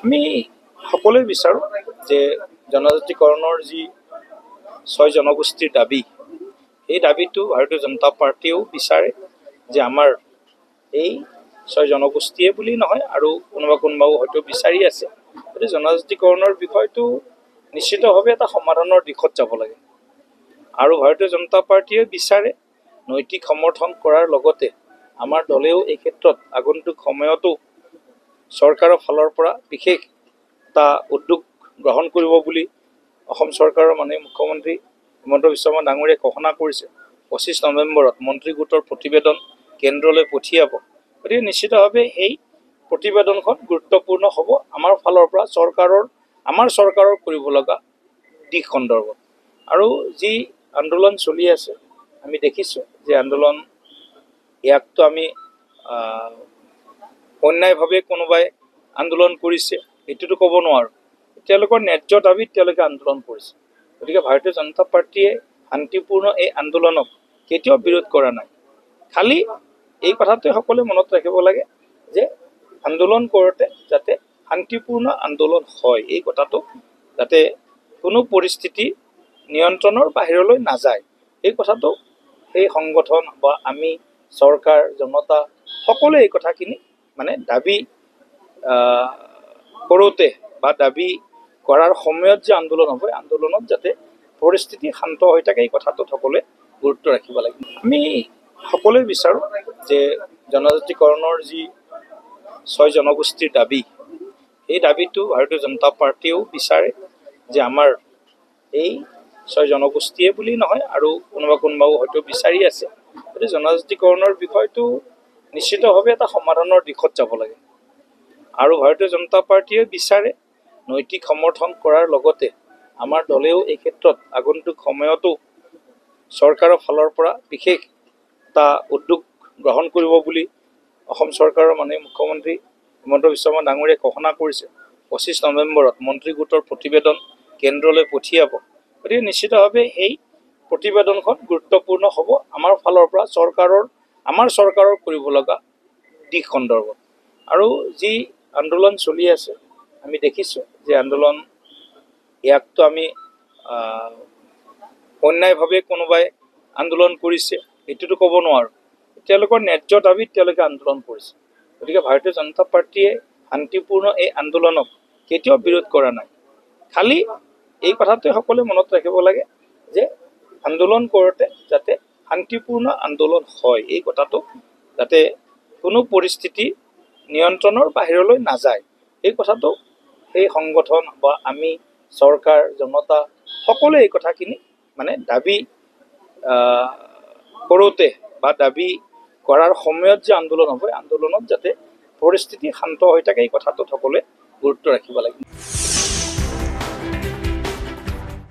আমি সকলোৱে বিচাৰোঁ যে জনজাতিকৰণৰ যি 6 জনগোষ্ঠীৰ দাবী, এই দাবীটো ভাৰতীয় জনতা পাৰ্টীয়েও বিচাৰে যে আমাৰ এই 6 জনগোষ্ঠীয়ে বুলি নহয় আৰু কোনোবাও হয়তো বিচাৰি আছে। গতিকে জনজাতিকৰণৰ বিষয়টো নিশ্চিতভাৱে এটা সমাধানৰ দিশত যাব লাগে আৰু ভাৰতীয় জনতা পাৰ্টীয়ে বিচাৰে নৈতিক সমৰ্থন কৰাৰ লগতে আমাৰ দলেও এই ক্ষেত্ৰত আগন্তুক সময়তো চৰকাৰৰ ফালৰ পৰা বিশেষ এটা উদ্যোগ গ্ৰহণ কৰিব বুলি অসম চৰকাৰৰ মাননীয় মুখ্যমন্ত্ৰী হিমন্ত বিশ্ব শৰ্মা ডাঙৰীয়াই ঘোষণা কৰিছে। 25 নৱেম্বৰত মন্ত্ৰী গোটৰ প্ৰতিবেদন কেন্দ্ৰলৈ পঠিয়াব। গতিকে নিশ্চিতভাৱে এই প্ৰতিবেদনখন গুৰুত্বপূৰ্ণ হ'ব আমাৰ ফালৰ পৰা আমাৰ চৰকাৰৰ কৰিব লগা দিশ সন্দৰ্ভত। আৰু যি আন্দোলন চলি আছে আমি দেখিছোঁ যে আন্দোলন ইয়াকতো আমি অন্যায়ভাৱে কোনোবাই আন্দোলন কৰিছে এইটোতো ক'ব নোৱাৰোঁ। তেওঁলোকৰ ন্যায্য দাবীত তেওঁলোকে আন্দোলন কৰিছে। গতিকে ভাৰতীয় জনতা পাৰ্টীয়ে শান্তিপূৰ্ণ এই আন্দোলনক কেতিয়াও বিৰোধ কৰা নাই। খালি এই কথাটোৱে সকলোৱে মনত ৰাখিব লাগে যে আন্দোলন কৰোঁতে যাতে শান্তিপূৰ্ণ আন্দোলন হয়, এই কথাটো যাতে কোনো পৰিস্থিতি নিয়ন্ত্ৰণৰ বাহিৰলৈ নাযায়, এই কথাটো সেই সংগঠন বা আমি চৰকাৰ জনতা সকলোৱে এই কথাখিনি দাবী কৰোঁতে বা দাবী কৰাৰ সময়ত যে আন্দোলন হ'ব, আন্দোলনত যাতে পৰিস্থিতি শান্ত হৈ থাকে এই কথাটোত সকলোৱে গুৰুত্ব ৰাখিব লাগিব। আমি সকলোৱে বিচাৰোঁ যে জনজাতিকৰণৰ যি 6 জনগোষ্ঠীৰ দাবী, এই দাবীটো ভাৰতীয় জনতা পাৰ্টীয়েও বিচাৰে যে আমাৰ এই 6 জনগোষ্ঠীয়ে বুলি নহয় আৰু কোনোবাও হয়তো বিচাৰি আছে। গতিকে জনজাতিকৰণৰ বিষয়টো নিশ্চিতভাৱে এটা সমাধানৰ দিশত যাব লাগে আৰু ভাৰতীয় জনতা পাৰ্টীয়ে বিচাৰে নৈতিক সমৰ্থন কৰাৰ লগতে আমাৰ দলেও এই ক্ষেত্ৰত আগন্তুক সময়তো চৰকাৰৰ ফালৰ পৰা বিশেষ এটা উদ্যোগ গ্ৰহণ কৰিব বুলি অসম চৰকাৰৰ মাননীয় মুখ্যমন্ত্ৰী হিমন্ত বিশ্ব শৰ্মা ডাঙৰীয়াই ঘোষণা কৰিছে। 25 নৱেম্বৰত মন্ত্ৰী গোটৰ প্ৰতিবেদন কেন্দ্ৰলৈ পঠিয়াব। গতিকে নিশ্চিতভাৱে এই প্ৰতিবেদনখন গুৰুত্বপূৰ্ণ হ'ব আমাৰ ফালৰ পৰা আমাৰ চৰকাৰৰ কৰিব লগা দিশ সন্দৰ্ভত। আৰু যি আন্দোলন চলি আছে আমি দেখিছোঁ যে আন্দোলন ইয়াকতো আমি অন্যায়ভাৱে কোনোবাই আন্দোলন কৰিছে এইটোতো ক'ব নোৱাৰোঁ। তেওঁলোকৰ ন্যায্য দাবীত তেওঁলোকে আন্দোলন কৰিছে। গতিকে ভাৰতীয় জনতা পাৰ্টীয়ে শান্তিপূৰ্ণ এই আন্দোলনক কেতিয়াও বিৰোধ কৰা নাই। খালি এই কথাটোৱে সকলোৱে মনত ৰাখিব লাগে যে আন্দোলন কৰোঁতে যাতে শান্তিপূৰ্ণ আন্দোলন হয়, এই কথাটো যাতে কোনো পৰিস্থিতি নিয়ন্ত্ৰণৰ বাহিৰলৈ নাযায়, এই কথাটো সেই সংগঠন বা আমি চৰকাৰ জনতা সকলোৱে এই কথাখিনি দাবী কৰোঁতে বা দাবী কৰাৰ সময়ত যে আন্দোলন হ'ব, আন্দোলনত যাতে পৰিস্থিতি শান্ত হৈ থাকে এই কথাটোত সকলোৱে গুৰুত্ব ৰাখিব লাগিব।